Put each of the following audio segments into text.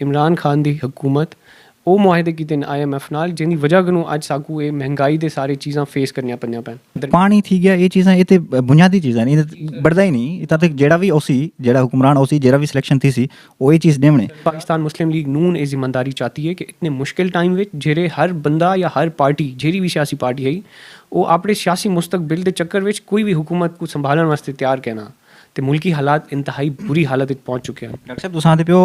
इमरान खान दी हुकूमत ਉਹ ਮੁਆਹਦੇ ਕੀਤੇ ਨੇ IMF ਨਾਲ ਜਿਹਦੀ ਵਜ੍ਹਾ ਨੂੰ ਅੱਜ ਸਾਕੂ ਇਹ ਮਹਿੰਗਾਈ ਦੇ ਸਾਰੇ ਚੀਜ਼ਾਂ ਫੇਸ ਕਰਨੀਆਂ ਪਈਆਂ ਪੈਣ ਪਾਣੀ ਥੀ ਗਿਆ ਇਹ ਚੀਜ਼ਾਂ ਇਹ ਤੇ ਬੁਨਿਆਦੀ ਚੀਜ਼ਾਂ ਨੇ ਇਹ बढ़दा ही नहीं इतना तो जेड़ा भी ओसी जेड़ा हुक्मरान ओसी जेड़ा भी सिलेक्शन थी सी वो ये चीज़ देवने पाकिस्तान मुस्लिम लीग नून ये जिम्मेदारी चाहती है कि इतने मुश्किल टाइम में जेरे हर बंदा या हर पार्टी जेड़ी भी सियासी पार्टी है वो अपने सियासी मुस्तकबिल के चक्कर में कोई भी हुकूमत को संभालने वास्ते तैयार कहना तो मुल्की हालात इंतहाई बुरी हालत पहुँच चुके हैं। डॉक्टर साहब तुसां दे पियो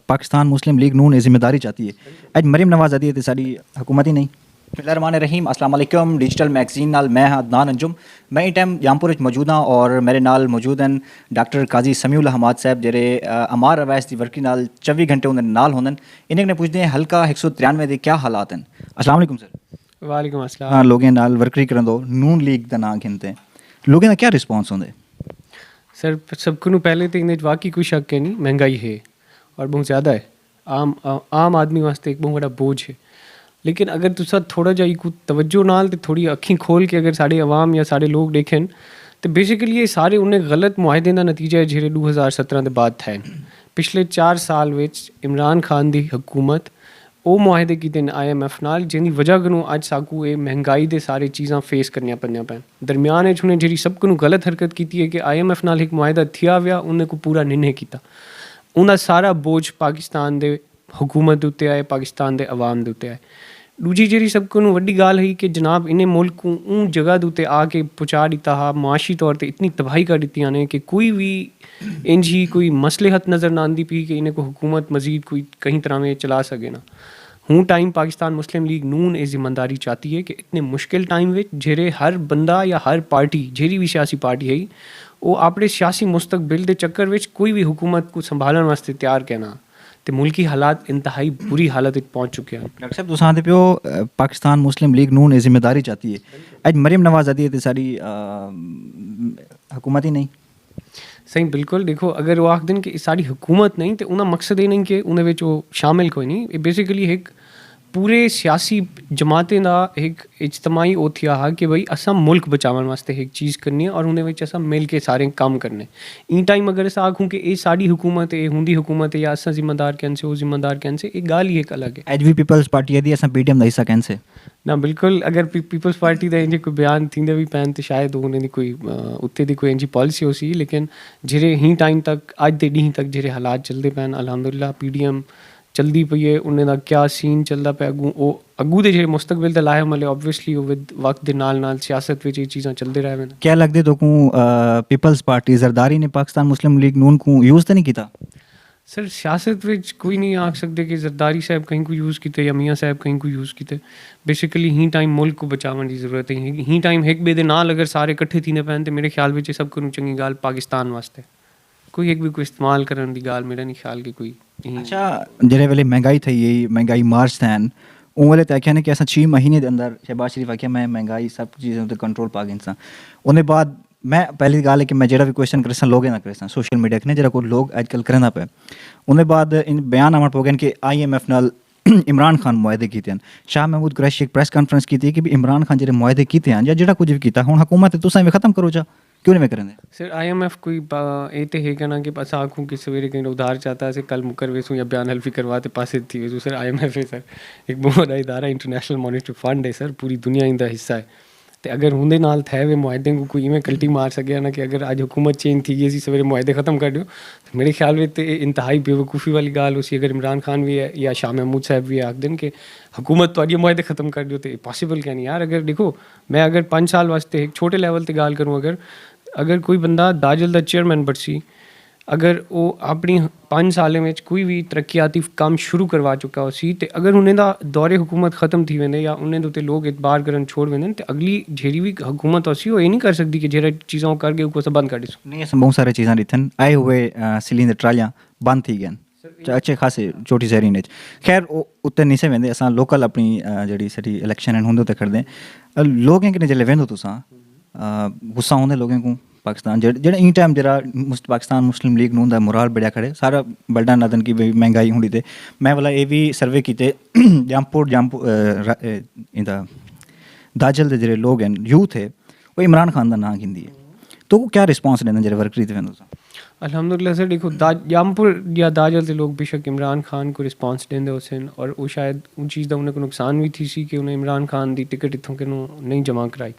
पाकिस्तान मुस्लिम लीग नून ये जिम्मेदारी चाहती है अज मरीम नवाज आदि है सारी हुकूमत ही नहीं। बिस्मिल्लाहिर्रहमानिर्रहीम अस्सलाम वालेकुम डिजिटल मैगजीन नाल मैं हाँ अदनान अंजुम मैं इस टाइम यामपुर मौजूद हाँ और मेरे नाल मौजूद हैं डॉक्टर काजी समीउल अहमद साहब जेरे अमार रवैस की वर्की नाल 24 घंटे उन्हें नाल होंदन इन्हें ने पूछते हैं हल्का 193 के क्या हालात हैं। अस्सलाम वालेकुम सर। वालेकुम अस्सलाम। हाँ लोगों नाल वर्करी करन दो नून लीग का नाम गिनते हैं लोगों का क्या रिस्पॉन्स होंगे सर सबको पहले तो इन्हें वाकई कोई शक है नहीं महंगाई है और बहुत ज़्यादा है आम आदमी वास्ते एक बहुत बड़ा बोझ है लेकिन अगर तुसा थोड़ा जा को तवज्जो नाल तो थोड़ी अखीं खोल के अगर साढ़े अवाम या साढ़े लोग देखें तो बेसिकली ये सारे उन्हें गलत मुआहदे का नतीजा है जेरे 2017 के बाद थे। पिछले 4 साल विच इमरान खान की हुकूमत वो मुआहदे कीते ने IMF नाल जिहदी वजह ਨੂੰ ਅੱਜ ਸਾਕੂ ਇਹ ਮਹਿੰਗਾਈ ਦੇ ਸਾਰੇ ਚੀਜ਼ਾਂ ਫੇਸ ਕਰਨੀਆਂ ਪਈਆਂ ਪੈਣ ਦਰਮਿਆਨ ਵਿੱਚ ਉਹਨੇ ਜਿਹੜੀ ਸਭ ਨੂੰ ਗਲਤ ਹਰਕਤ ਕੀਤੀ ਹੈ ਕਿ IMF ਨਾਲ ਇੱਕ ਮੁਆਹਦਾ ਥਿਆ ਵਿਆ ਉਹਨੇ ਕੋ ਪੂਰਾ ਨਹੀਂ ਕੀਤਾ ਉਹਦਾ ਸਾਰਾ ਬੋਝ ਪਾਕਿਸਤਾਨ ਦੇ हुकूमत ਦੇ ਉੱਤੇ ਆਏ ਪਾਕਿस्तान ਦੇ ਆਵਾਮ ਦੇ ਉੱਤੇ ਆਏ। दूजी जी सब को वड्डी गाल है कि जनाब इन्हें मुल्क को उन जगह के उत्ते आके पहुँचा दिता हा माशी तौर पर इतनी तबाही कर दी ने कि कोई भी इंज ही कोई मसलहत नज़र ना आती पी कि इन्हें को हुकूमत मजीद कोई कहीं तरह में चला सके ना। हूँ टाइम पाकिस्तान मुस्लिम लीग नून ये जिम्मेदारी चाहती है कि इतने मुश्किल टाइम में जेरे हर बंदा या हर पार्टी जेरी भी सियासी पार्टी है वो अपने सियासी मुस्तकबिल के चक्कर में कोई भी हुकूमत को संभालने वास्ते तैयार कहना तो मुल्की हालात इंतहाई बुरी हालत पहुँच चुके हैं। डॉक्टर साहब तुसां दे पियो पाकिस्तान मुस्लिम लीग नून ये जिम्मेदारी चाहती है अज मरीम नवाज आदि है सारी हुकूमत ही नहीं सही बिल्कुल देखो अगर वो आख दिन कि साड़ी हुकूमत नहीं तो उनका मकसद ये नहीं कि उन्हें वो शामिल कोई नहीं ये बेसिकली एक पूरे सियासी जमातें का एक इज्तमाही वो थिया हा कि भाई असा मुल्क बचावन वास्ते एक चीज़ करनी है और उन्हें असा मिल के सारे काम करने इन टाइम अगर अस आखूँ कि ये साड़ी हुकूमत है हुंदी हुकूमत है या असा जिम्मेदार कैन से वो जिम्मेदार कैन से एक गाल ही एक अलग है। एच वी पीपल्स पार्टी यदि असा PDM का हिस्सा कैन से ना बिल्कुल अगर पीपल्स पार्टी का इंजे कोई बयान थींदे भी पैन तो शायद उन्हें कोई उत्ते दी कोई इंजी पॉलिसी हो सी लेकिन जेरे ही टाइम तक अज के डी तक जेरे हालात चलते पैन अलहमदुलिल्लाह PDM चलती पई है उन्हें दा क्या सीन चलता पे अगू दे जेरे मुस्तकबिल ते लाहे मले ऑब्वियसली विद वक्त दे नाल सियासत विच ये चीज़ां चलते रहे हैं। क्या लगदे तो को पीपल्स पार्टी जरदारी ने पाकिस्तान मुस्लिम लीग नून को यूज़ तो नहीं किया सर सियासत विच कोई नहीं आख सकते कि जरदारी साहब कहीं को यूज़ किते या मियाँ साहब कहीं को यूज़ किते बेसिकली ही टाइम मुल्क को बचावन की जरूरत है ही टाइम एक बे दे नाल अगर सारे इकट्ठे थीने पैन तो मेरे ख्याल में सब को चंगी गाल पाकिस्तान वास्ते कोई एक भी कोई इस्तेमाल करने की गाल मेरा नहीं ख्याल कि कोई। अच्छा जेरे वेले महंगाई थी यही महंगाई मार्च थैन उन वेले तय ने कि असा 6 महीने के अंदर शहबाज शरीफ आख्या मैं महंगाई सब चीज़ों पर कंट्रोल पा गई उन्हें बाद मैं पहली गाल है कि मैं जेड़ा भी क्वेश्चन करे लोग ना करे सोशल मीडिया ने जरा को लोग अजकल करना पे उन्हें बाद इन बयान आमन पो गए कि IMF नाल इमरान खान मुआहदे किए हैं शाह महमूद कुरैशी एक प्रेस कॉन्फ्रेंस की थी कि भी इमरान खान जो मुआहदे किए हैं या जो कुछ भी किया हूँ हुकूमत है तुम खत्म करो जा क्यों नहीं करें सर IMF कोई ये तो है कहना कि बस आँखों कि सवेरे कहीं उधार चाहता है कल मुकर वेसूँ या बयान हल्फी करवाते पासे थी वेसू सर IMF है सर एक बहुत बड़ा इदारा इंटरनेशनल मॉनेटरी फंड है सर पूरी दुनिया इनका हिस्सा है तो अगर उनके नाल थे वे मुआहदे को कोई इवें कल्टी मार सके ना कि अगर आज हुकूमत चेंज थी गई सवेरे मुआहदे ख़त्म कर दो तो मेरे ख्याल में तो इंतहाई बेवकूफ़ी वाली गाल उसी अगर इमरान खान भी है या शाह महमूद साहब भी आख दिन कि हुकूमत तो मुआहदे ख़त्म कर दो तो पॉसिबल क्या नहीं यार। अगर देखो मैं अगर 5 साल वास्ते एक छोटे लेवल पर गाल करूँ अगर कोई बंदा दाजल का चेयरमैन बरसी अगर वो अपनी 5 साल में कोई भी तरक्याती काम शुरू करवा चुका हो सी तो अगर उन्हें दा दौरे हुकूमत ख़त्म थी वेंदे या उन्हें दे लोग इतबार करन छोड़ वेंदे तो अगली जेरी भी हुकूमत होसी वो ये नहीं कर सकती कि जेरा चीज़ों करके उसको सब बंद कर दी नहीं ऐसा बहुत सारे चीज़ें रिथन आए हुए सिलेंडर ट्रालियाँ बंद थी गए अच्छे खासे छोटी शहरी ने खैर उत्ते नहीं से वेंदे असां लोकल अपनी जड़ी सारी इलेक्शन होंदे ते करदे लोगें के जेल्लै वेंदो तुसां गुस्सा होंदे लोगों को पाकिस्तान जेह्ड़ा इन टाइम जरा पाकिस्तान मुस्लिम लीग नून दा मोराल बढ़िया खड़े सारा बड़ा नदन की महंगाई होनी ते मैं वाला ये भी सर्वे किते जामपुर इंदा दाजल दे जेह्ड़े लोग हैं यूथ है वो इमरान खान का नाम गिंदी है तो क्या रिस्पॉन्स देना जेह्ड़े वर्कर थे तुस अल्हम्दुलिल्लाह सर देखो जामपुर या दाजल के लोग बेशक इमरान खान को रिस्पॉन्स देंदे उसन और वो शायद उन चीज़ का उन्हें नुकसान भी थी सी कि उन्हें इमरान खान की टिकट इतों कि नहीं जमा कराई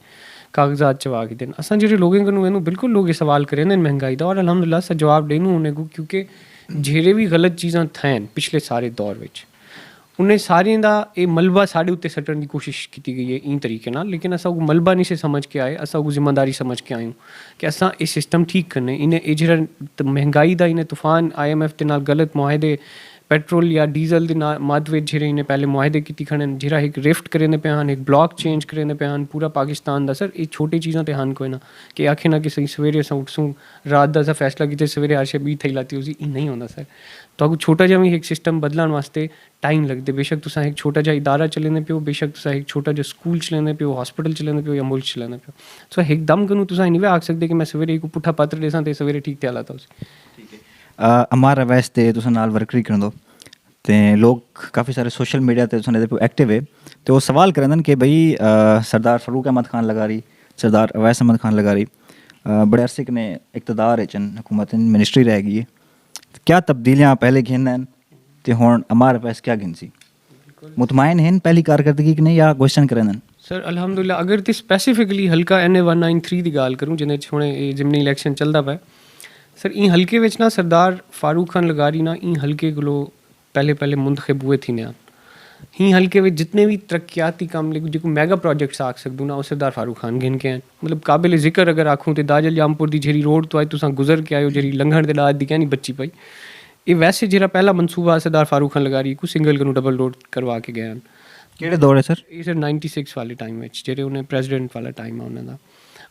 कागजात चवा के देन असां जेह्ड़े लोगों को बिल्कुल लोग ये सवाल करें महंगाई का और अल्हम्दुलिल्लाह अस जवाब देनू उन्हें को क्योंकि जेह्ड़े भी गलत चीज़ां थैन पिछले सारे दौर विच उन्हें सारें का ये मलबा साढ़े उत्ते सट्टन की कोशिश की गई है इन तरीके नाल लेकिन असा वो मलबा नहीं से समझ के आए असा वो जिम्मेदारी समझ के आयूँ कि असा ये सिस्टम ठीक करने इन्हें ये जो महंगाई का इन्हें तूफान IMF के नाल गलत मुआहदे पेट्रोल या डीजल के मद विच जेह्ड़े इन्हें पहले मुआहदे की खड़े जेह्ड़ा एक रिफ्ट करेंदे पे हन एक ब्लॉक चेंज करेंदे पे हन पूरा पाकिस्तान का सर ये छोटी चीज़ां ते हन कोई ना कि आखे ना कि सही सवेरे अस उठसूँ रात का असा फैसला किते सवेरे हर बी थी लाती उसी नहीं होंदा सर तो अगर छोटा जहा भी एक सिस्टम बदलने वास्ते टाइम लगते बेशक तुस एक छोटा जहा इदारा चलेंदे पे बेशक तुस एक छोटा जहा स्कूल चलेंदे पे हॉस्पिटल चलेंदे पे या मुल्क चलेंदे पे सो एकदम कनूं तुस नहीं आख सकते कि मैं सवेरे एक पुट्ठा पत्र देसां ते सवेरे ठीक ते आला था उसी अमार अवैस ते तुस नाल वर्करी करन दो ते लोग काफ़ी सारे सोशल मीडिया ते तुस एह्दे पे एक्टिव है ते वो सवाल करन कि भाई सरदार फरूक अहमद खान लगारी सरदार अवैस अहमद खान लगारी बड़े अरसे कन्नै इकतदार च हुकूमत मिनिस्ट्री रह गई है क्या तब्दीलियाँ पहले गिन हैं तो हुण अमार अवैस क्या गिन सी मुतमैन हैं पहली कारकर्दगी कि नहीं या क्वेश्चन करन सर अल्हम्दुलिल्लाह अगर तो स्पैसीफिकली हल्का NA 193 की गाल करूँ जिन्हें हुणे जिमनी इलैक्शन चलता पे सर ई हल्के विच ना सरदार फारूक खान लगारी ना ई हल्के को पहले मुंतखब हुए थी ना ही हल्के में जितने भी तरक्याती काम जो मैगा प्रोजेक्ट्स आख सकूँ ना वो सरदार फारूक खान गिन के हैं मतलब काबिल जिक्र अगर आखूँ तो दाजल जामपुर की जेरी रोड तो अज तुस गुजर के आयो जेरी लंघण के बाद दी क्या नहीं बची पाई ये वैसे जरा पहला मनसूबा सरदार फारूक खान लगारी को सिंगल कनू डबल रोड करवा के गए हैं केड़े दौर है सर ये सर 96 वाले टाइम में जेरे उन्हें प्रेजिडेंट वाला टाइम है उन्हें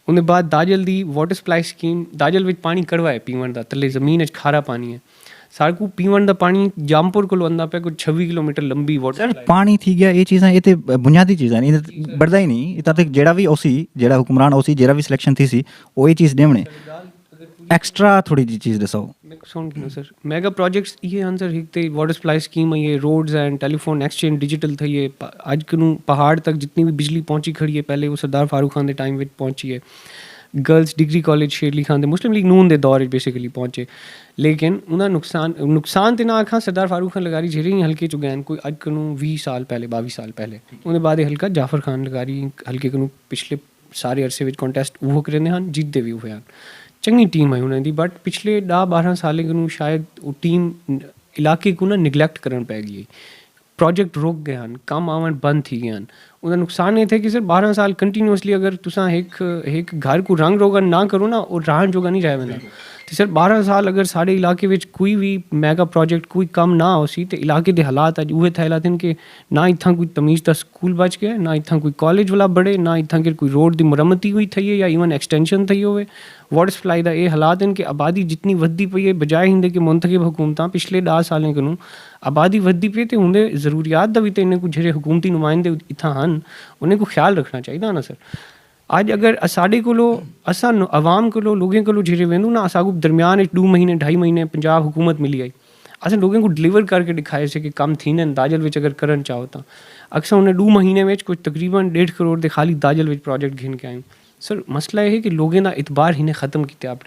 उन्हें बाद दाजल दी वाटर सप्लाई स्कीम दाजल विच पानी कड़वा है पीवन का थले जमीन च खारा पानी है सारे को पीवन का पानी जामपुर को आंदा पे कुछ 26 किलोमीटर लंबी वाटर सर पानी थी गया ये चीज़ां ये तो बुनियादी चीज़ां ने बढ़दा ही नहीं इतना तक जेड़ा भी ओसी जेड़ा हुक्मरान ओसी जेड़ा भी सिलेक्शन थी सी वो ये चीज़ देवने एक्स्ट्रा थोड़ी जी चीज़ दसो सुन क्यों सर मेगा प्रोजेक्ट्स ये आंसर हिकते वाटर सप्लाई स्कीम है ये roads and telephone exchange digital थी ये आज कनू पहाड़ तक जितनी भी बिजली पहुंची खड़ी है पहले वो सरदार फारूक खान के टाइम में पहुंची है girls degree college Shirley Khan दे मुस्लिम लीग नून के दौर बेसिकली पहुंचे लेकिन उन्हें नुकसान तो ना आखा सरदार फारूक खान लगारी जेरे ही हल्के चु गए कोई अज कनू 20 साल पहले 22 साल पहले उन्हें बाद हल्का जाफर खान लगारी हल्के कनू पिछले सारे अरसे में कॉन्टेस्ट वो करेंदे हैं जीतते भी हुए हैं चंगी टीम है उन्हें दी बट पिछले 10-12 साल कनू शायद वो टीम इलाके को ना निगलैक्ट करन पै गई प्रोजेक्ट रुक गए हैं कम आवन बंद थी गए हैं उनका नुकसान ये थे कि सर 12 साल कंटिन्यूसली अगर तुसा एक घर को रंग रोगन ना करो ना और रहन जोगा नहीं रह वेंदा तो सर 12 साल अगर साढ़े इलाके में कोई भी मैगा प्रोजेक्ट कोई कम ना हो सी तो इलाके के हालात अज उहे थे थे कि ना इतना कोई तमीज़ का स्कूल बच गया ना इतना कोई कॉलेज वाला बढ़े ना इतना कि कोई रोड की मुरम्मती हुई थी या ईवन एक्सटेंशन थी होवे वाटर सप्लाई का ये हालात हैं कि आबादी जितनी वधी पई है बजाय हिंदे कि मुंतखब हुकूमतां पिछले 10 सालें कनू आबादी वधी पई ते उंदे जरूरियात का भी तो इन्हें को जेह्ड़े हुकूमती नुमाइंदे इत्थां हन उन्हें को ख्याल रखना चाहिए ना सर अज अगर साढ़े को असा आवाम को लोगों को जेरे वेंदू ना असा दरम्यान 2 महीने 2.5 महीने पंजाब हुकूमत मिली आई असें लोगों को डिलीवर करके दिखाए से कि कम थी न दाजल विच अगर करन चाहो तो अक्सर उन्हें 2 महीने में कुछ तकरीबन 1.5 करोड़ के खाली दाजल विच प्रोजेक्ट घिन के आए सर मसला यह है कि लोगों का इतबार ही ख़त्म किया आपने